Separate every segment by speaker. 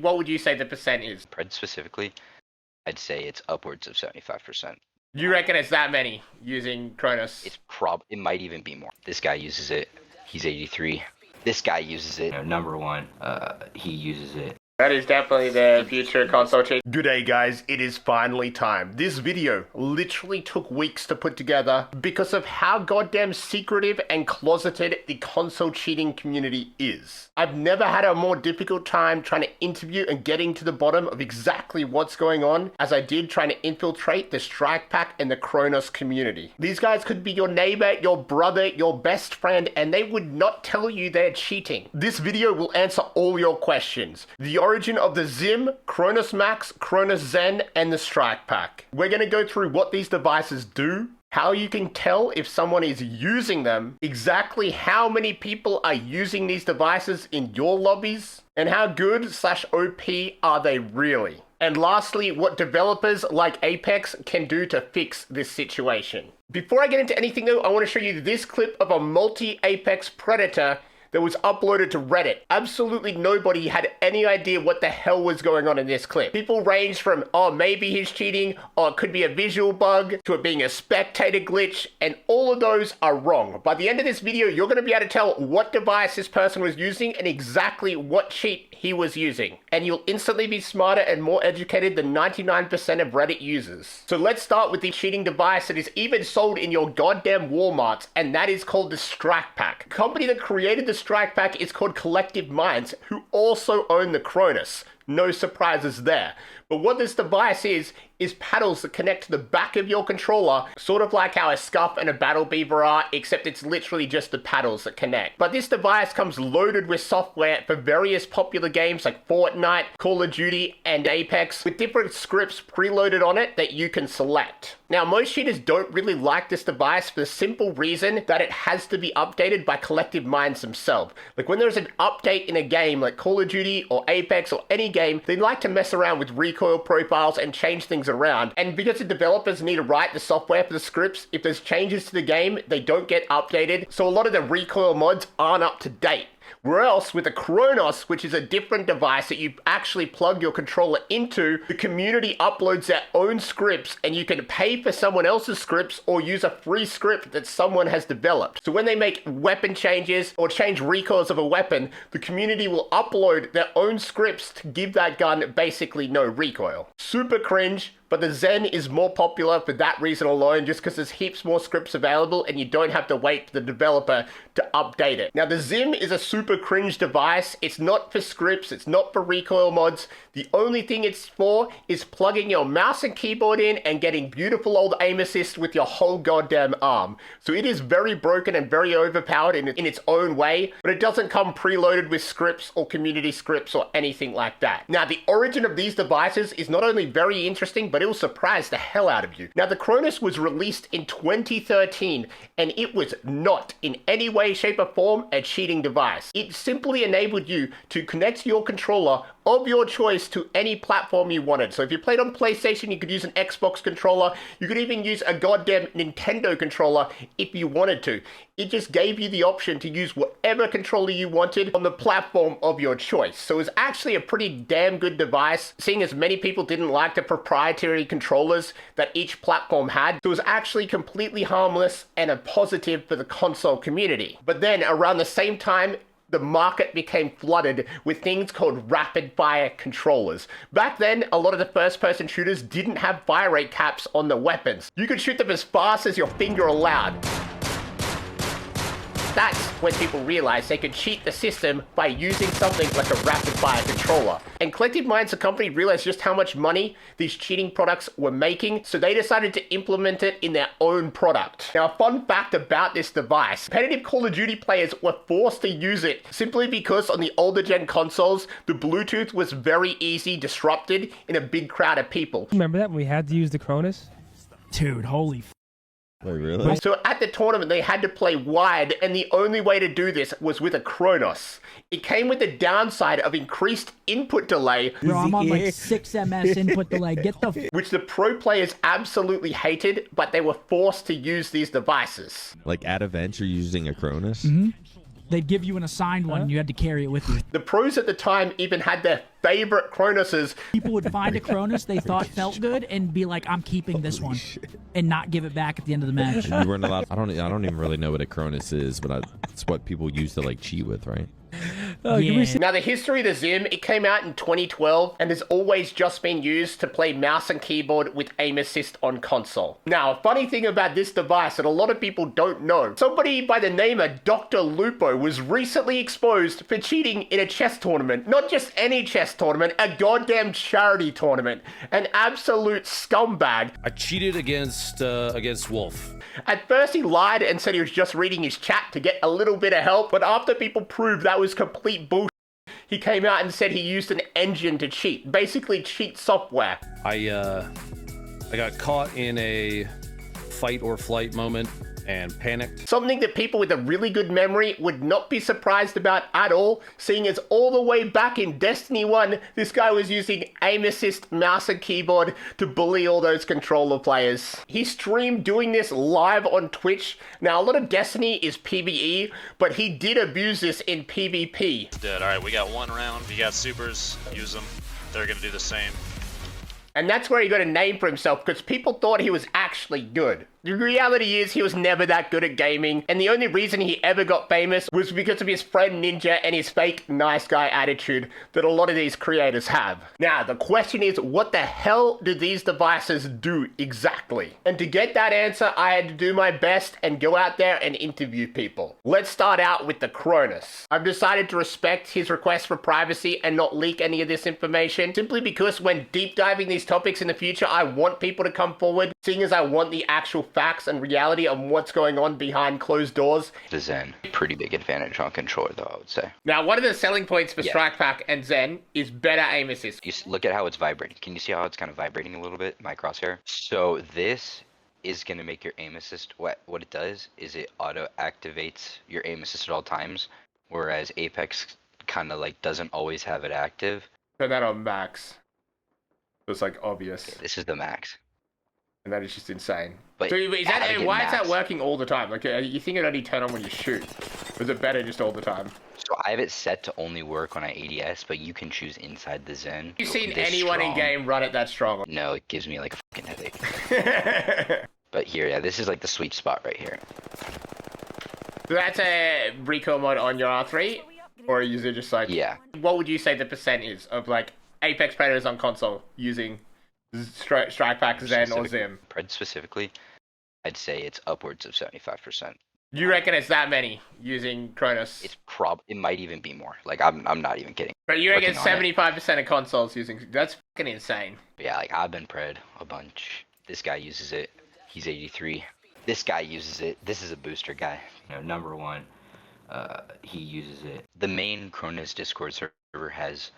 Speaker 1: What would you say the percent is?
Speaker 2: Pred specifically, I'd say it's upwards of 75%.
Speaker 1: You reckon it's that many using Cronus?
Speaker 2: It might even be more. This guy uses it. He's 83. This guy uses it. Number one, he uses it.
Speaker 1: That is definitely the future console cheat.
Speaker 3: G'day guys, it is finally time. This video literally took weeks to put together because of how goddamn secretive and closeted the console cheating community is. I've never had a more difficult time trying to interview and getting to the bottom of exactly what's going on as I did trying to infiltrate the Strikepack and the Cronus community. These guys could be your neighbor, your brother, your best friend, and they would not tell you they're cheating. This video will answer all your questions. The origin of the Xim, Cronus Max, Cronus Zen, and the Strikepack. We're going to go through what these devices do, how you can tell if someone is using them, exactly how many people are using these devices in your lobbies, and how good/OP are they really. And lastly, what developers like Apex can do to fix this situation. Before I get into anything though, I want to show you this clip of a multi-Apex predator that was uploaded to Reddit. Absolutely nobody had any idea what the hell was going on in this clip. People ranged from, oh, maybe he's cheating, or it could be a visual bug, to it being a spectator glitch, and all of those are wrong. By the end of this video, you're going to be able to tell what device this person was using and exactly what cheat he was using. And you'll instantly be smarter and more educated than 99% of Reddit users. So let's start with the cheating device that is even sold in your goddamn Walmarts, and that is called the Strikepack. The company that created the Strikepack is called Collective Minds, who also own the Cronus. No surprises there. But what this device is paddles that connect to the back of your controller, sort of like how a Scuff and a Battle Beaver are, except it's literally just the paddles that connect. But this device comes loaded with software for various popular games like Fortnite, Call of Duty, and Apex, with different scripts preloaded on it that you can select. Now, most cheaters don't really like this device for the simple reason that it has to be updated by Collective Minds themselves. Like when there's an update in a game like Call of Duty or Apex or any game, they like to mess around with recoil profiles and change things around. And because the developers need to write the software for the scripts, if there's changes to the game, they don't get updated. So a lot of the recoil mods aren't up to date. Where else, with a Cronus, which is a different device that you actually plug your controller into, the community uploads their own scripts and you can pay for someone else's scripts or use a free script that someone has developed. So when they make weapon changes or change recoils of a weapon, the community will upload their own scripts to give that gun basically no recoil. Super cringe. But the Zen is more popular for that reason alone, just because there's heaps more scripts available and you don't have to wait for the developer to update it. Now, the Xim is a super cringe device. It's not for scripts. It's not for recoil mods. The only thing it's for is plugging your mouse and keyboard in and getting beautiful old aim assist with your whole goddamn arm. So it is very broken and very overpowered in its own way, but it doesn't come preloaded with scripts or community scripts or anything like that. Now, the origin of these devices is not only very interesting, but it will surprise the hell out of you. Now, the Cronus was released in 2013, and it was not in any way, shape, or form a cheating device. It simply enabled you to connect your controller of your choice to any platform you wanted. So if you played on PlayStation, you could use an Xbox controller. You could even use a goddamn Nintendo controller if you wanted to. It just gave you the option to use whatever controller you wanted on the platform of your choice. So it was actually a pretty damn good device, seeing as many people didn't like the proprietary controllers that each platform had. So it was actually completely harmless and a positive for the console community. But then around the same time, the market became flooded with things called rapid fire controllers. Back then, a lot of the first person shooters didn't have fire rate caps on the weapons. You could shoot them as fast as your finger allowed. That's when people realized they could cheat the system by using something like a rapid fire controller. And Collective Minds, the company, realized just how much money these cheating products were making, so they decided to implement it in their own product. Now, a fun fact about this device, competitive Call of Duty players were forced to use it simply because on the older gen consoles, the Bluetooth was very easy disrupted in a big crowd of people.
Speaker 4: Remember that when we had to use the Cronus? Dude, holy f***.
Speaker 5: Wait, really?
Speaker 3: So at the tournament, they had to play wide, and the only way to do this was with a Cronus. It came with the downside of increased input delay.
Speaker 6: Bro, I'm on like 6 ms input delay. Get the f.
Speaker 3: Which the pro players absolutely hated, but they were forced to use these devices.
Speaker 5: Like at events, you're using a Cronus?
Speaker 6: Mm-hmm. They'd give you an assigned one, and you had to carry it with you.
Speaker 3: The pros at the time even had their favorite Cronuses.
Speaker 6: People would find a Cronus they thought felt good and be like, I'm keeping this one, and not give it back at the end of the match.
Speaker 5: You weren't allowed. I don't even really know what a Cronus is, but it's what people used to like cheat with, right?
Speaker 6: Yeah.
Speaker 3: Now, the history of the Xim, it came out in 2012 and has always just been used to play mouse and keyboard with aim assist on console. Now, a funny thing about this device that a lot of people don't know, somebody by the name of Dr. Lupo was recently exposed for cheating in a chess tournament. Not just any chess tournament, a goddamn charity tournament. An absolute scumbag.
Speaker 7: I cheated against Wolf.
Speaker 3: At first, he lied and said he was just reading his chat to get a little bit of help, but after people proved that was complete bullshit, he came out and said he used an engine to cheat. Basically, cheat software.
Speaker 7: I got caught in a fight or flight moment and panicked.
Speaker 3: Something that people with a really good memory would not be surprised about at all, seeing as all the way back in Destiny 1, this guy was using aim assist, mouse and keyboard to bully all those controller players. He streamed doing this live on Twitch. Now, a lot of Destiny is PvE, but he did abuse this in PvP.
Speaker 8: Dead. Alright, we got one round. You got supers, use them. They're gonna do the same.
Speaker 3: And that's where he got a name for himself, because people thought he was actually good. The reality is he was never that good at gaming, and the only reason he ever got famous was because of his friend Ninja and his fake nice guy attitude that a lot of these creators have. Now, the question is, what the hell do these devices do exactly? And to get that answer, I had to do my best and go out there and interview people. Let's start out with the Cronus. I've decided to respect his request for privacy and not leak any of this information, simply because when deep diving these topics in the future, I want people to come forward, seeing as I want the actual facts and reality on what's going on behind closed doors.
Speaker 2: The Zen, pretty big advantage on controller though, I would say.
Speaker 1: Now, one of the selling points for Strikepack and Zen is better aim assist.
Speaker 2: You look at how it's vibrating. Can you see how it's kind of vibrating a little bit, my crosshair? So this is going to make your aim assist, what it does is it auto activates your aim assist at all times, whereas Apex kind of like doesn't always have it active.
Speaker 3: Turn that on max. It's like obvious.
Speaker 2: Okay, this is the max.
Speaker 3: And that is just insane.
Speaker 2: But
Speaker 3: so is that, why is that
Speaker 2: max.
Speaker 3: working all the time? Like, you think it only turn on when you shoot? Or is it better just all the time?
Speaker 2: So I have it set to only work on an ADS, but you can choose inside the Zen.
Speaker 3: Have you seen anyone in game run it that strong?
Speaker 2: No, it gives me like a fucking headache. But here, yeah, this is like the sweet spot right here.
Speaker 3: So that's a recoil mode on your R3? Or is it just like...
Speaker 2: Yeah.
Speaker 3: What would you say the percent is of like Apex players on console using Strikepack, Zen, or Xim?
Speaker 2: Specifically, I'd say it's upwards of 75%.
Speaker 3: You reckon it's that many using Cronus?
Speaker 2: It might even be more. Like I'm not even kidding.
Speaker 3: But you reckon 75% of consoles using... That's fucking insane.
Speaker 2: Yeah, like I've been pred a bunch. This guy uses it. He's 83. This guy uses it. This is a booster guy. You know, number one, he uses it. The main Cronus Discord server has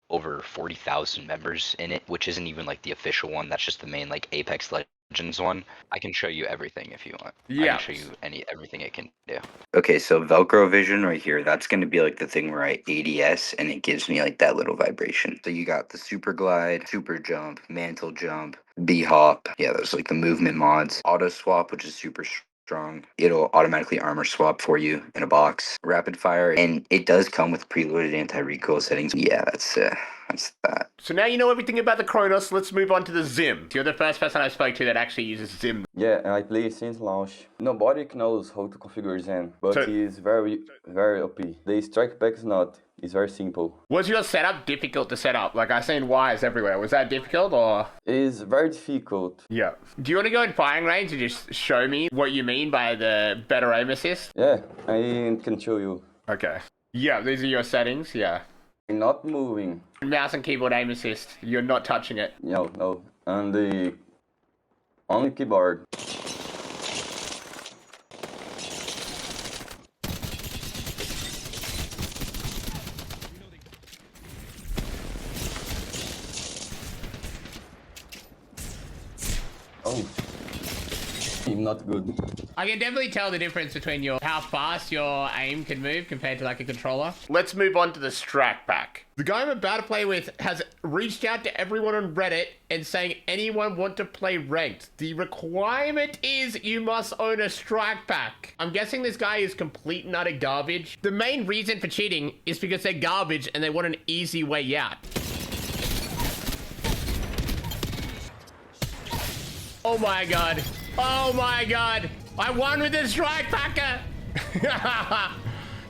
Speaker 2: over 40,000 members in it, which isn't even like the official one. That's just the main like Apex Legends one. I can show you everything if you want.
Speaker 3: Yeah.
Speaker 2: I can show you everything it can do.
Speaker 9: Okay, so Velcro Vision right here, that's going to be like the thing where I ADS and it gives me like that little vibration. So you got the Super Glide, Super Jump, Mantle Jump, B-Hop. Yeah, those like the movement mods. Auto Swap, which is super strong. It'll automatically armor swap for you in a box. Rapid Fire, and it does come with preloaded anti-recoil settings. Yeah, that's that.
Speaker 3: So now you know everything about the Cronus, let's move on to the Xim. You're the first person I spoke to that actually uses Xim.
Speaker 10: Yeah, I play since launch. Nobody knows how to configure Zen, but it's very, very OP. The Strikepack is not. It's very simple.
Speaker 3: Was your setup difficult to set up? Like, I've seen wires everywhere. Was that difficult, or...?
Speaker 10: It's very difficult.
Speaker 3: Yeah. Do you want to go in firing range and just show me what you mean by the better aim assist?
Speaker 10: Yeah, I can show you.
Speaker 3: Okay. Yeah, these are your settings, yeah.
Speaker 10: Not moving.
Speaker 3: Mouse and keyboard aim assist. You're not touching it.
Speaker 10: No. And the only keyboard. Oh, not good.
Speaker 1: I can definitely tell the difference between how fast your aim can move compared to like a controller.
Speaker 3: Let's move on to the Strikepack. The guy I'm about to play with has reached out to everyone on Reddit and saying anyone want to play ranked. The requirement is you must own a Strikepack. I'm guessing this guy is complete and utter garbage. The main reason for cheating is because they're garbage and they want an easy way out.
Speaker 1: Oh my god. Oh my god. I won with the Strikepacker.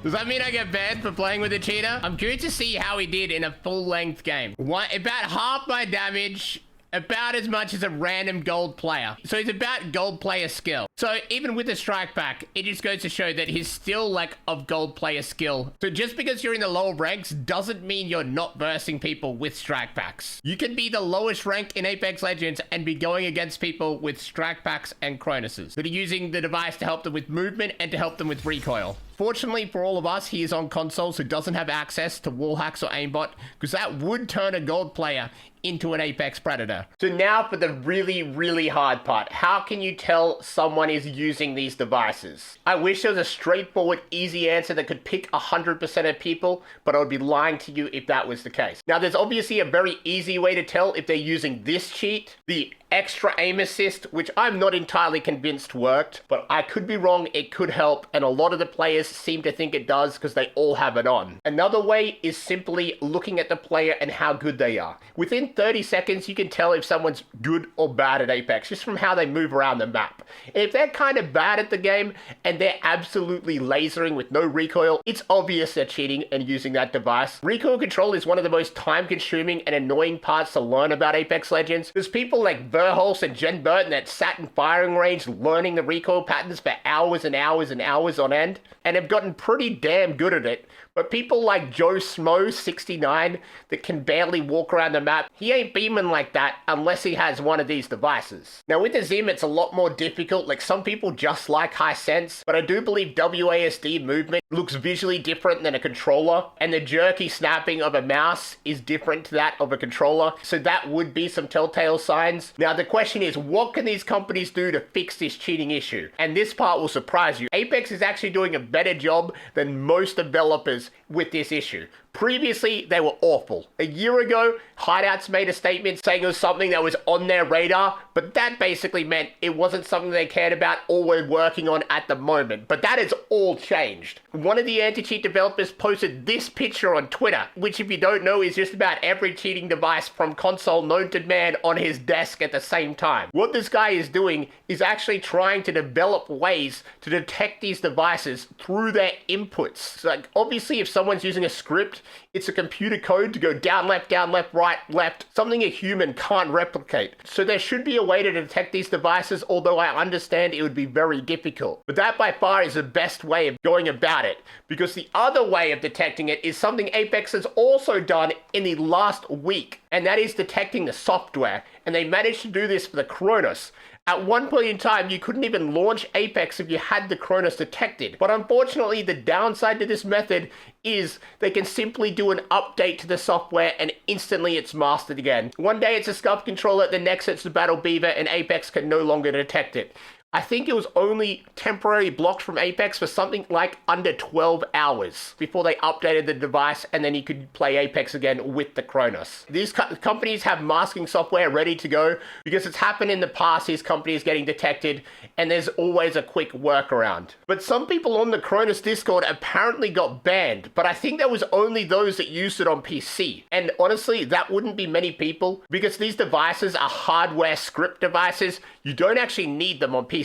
Speaker 1: Does that mean I get banned for playing with a cheater? I'm curious to see how he did in a full-length game. About half my damage, about as much as a random gold player. So he's about gold player skill. So even with the strike pack, it just goes to show that he's still like of gold player skill. So just because you're in the lower ranks doesn't mean you're not versing people with strike packs. You can be the lowest rank in Apex Legends and be going against people with strike packs and Cronuses that are using the device to help them with movement and to help them with recoil. Fortunately for all of us, he is on console, so doesn't have access to wall hacks or aimbot, because that would turn a gold player into an Apex Predator. So now for the really, really hard part. How can you tell someone is using these devices? I wish there was a straightforward, easy answer that could pick 100% of people, but I would be lying to you if that was the case. Now, there's obviously a very easy way to tell if they're using this cheat, the extra aim assist, which I'm not entirely convinced worked, but I could be wrong, it could help, and a lot of the players seem to think it does because they all have it on. Another way is simply looking at the player and how good they are. Within 30 seconds, you can tell if someone's good or bad at Apex, just from how they move around the map. And if they're kind of bad at the game and they're absolutely lasering with no recoil, it's obvious they're cheating and using that device. Recoil control is one of the most time-consuming and annoying parts to learn about Apex Legends. There's people like Verholst and Jen Burton that sat in firing range learning the recoil patterns for hours and hours and hours on end, and have gotten pretty damn good at it. But people like Joe Smo 69 that can barely walk around the map, he ain't beaming like that unless he has one of these devices. Now with the Xim, it's a lot more difficult. Like, some people just like high sense, but I do believe WASD movement looks visually different than a controller, and the jerky snapping of a mouse is different to that of a controller. So that would be some telltale signs. Now the question is, what can these companies do to fix this cheating issue? And this part will surprise you. Apex is actually doing a better job than most developers with this issue. Previously, they were awful. A year ago, Hideouts made a statement saying it was something that was on their radar, but that basically meant it wasn't something they cared about or were working on at the moment. But that has all changed. One of the anti-cheat developers posted this picture on Twitter, which, if you don't know, is just about every cheating device from console known to man on his desk at the same time. What this guy is doing is actually trying to develop ways to detect these devices through their inputs. So, like, obviously, if someone's using a script, it's a computer code to go down, left, right, left, something a human can't replicate. So there should be a way to detect these devices, although I understand it would be very difficult. But that by far is the best way of going about it, because the other way of detecting it is something Apex has also done in the last week, and that is detecting the software. And they managed to do this for the Cronus. At one point in time, you couldn't even launch Apex if you had the Cronus detected. But unfortunately, the downside to this method is they can simply do an update to the software and instantly it's mastered again. One day it's a Scuff controller, the next it's the Battle Beaver, and Apex can no longer detect it. I think it was only temporarily blocked from Apex for something like under 12 hours before they updated the device, and then you could play Apex again with the Cronus. These companies have masking software ready to go because it's happened in the past, these companies getting detected, and there's always a quick workaround. But some people on the Cronus Discord apparently got banned, but I think that was only those that used it on PC. And honestly, that wouldn't be many people because these devices are hardware script devices. You don't actually need them on PC.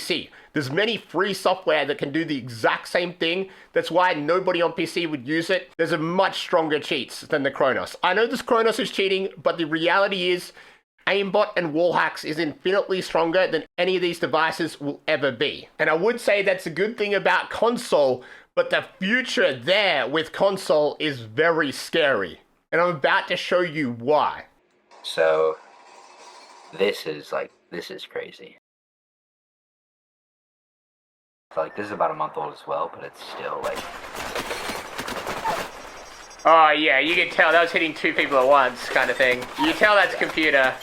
Speaker 1: There's many free software that can do the exact same thing. That's why nobody on PC would use it. There's a much stronger cheats than the Cronus. I know this Cronus is cheating, but the reality is aimbot and wall hacks is infinitely stronger than any of these devices will ever be. And I would say that's a good thing about console, but the future there with console is very scary. And I'm about to show you why.
Speaker 9: So this is crazy. So, like, this is about a month old as well, but it's still like...
Speaker 1: Oh yeah, you can tell that was hitting two people at once kind of thing. You tell that's computer.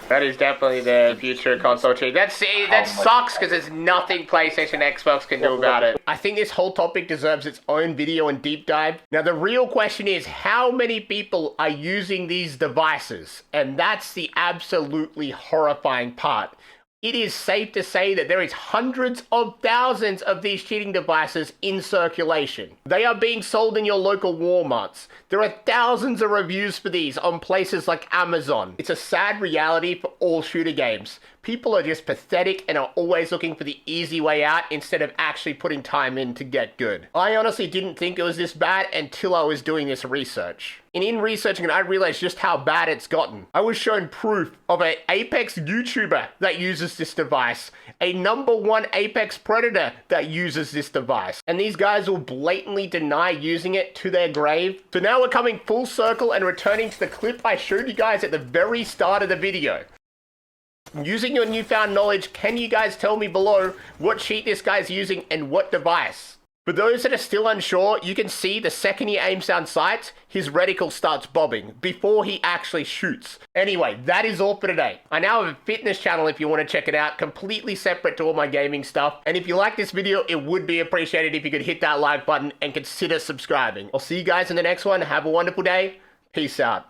Speaker 1: That is definitely the future console cheat. That sucks because there's nothing PlayStation, Xbox can do about it. I think this whole topic deserves its own video and deep dive. Now the real question is, how many people are using these devices? And that's the absolutely horrifying part. It is safe to say that there is hundreds of thousands of these cheating devices in circulation. They are being sold in your local Walmarts. There are thousands of reviews for these on places like Amazon. It's a sad reality for all shooter games.
Speaker 3: People are just pathetic and are always looking for the easy way out instead of actually putting time in to get good. I honestly didn't think it was this bad until I was doing this research. And in researching it, I realized just how bad it's gotten. I was shown proof of an Apex YouTuber that uses this device, a #1 Apex Predator that uses this device, and these guys will blatantly deny using it to their grave. So now we're coming full circle and returning to the clip I showed you guys at the very start of the video. Using your newfound knowledge, can you guys tell me below what cheat this guy's using and what device? For those that are still unsure, you can see the second he aims down sights, his reticle starts bobbing before he actually shoots. Anyway, that is all for today. I now have a fitness channel if you want to check it out, completely separate to all my gaming stuff. And if you like this video, it would be appreciated if you could hit that like button and consider subscribing. I'll see you guys in the next one. Have a wonderful day. Peace out.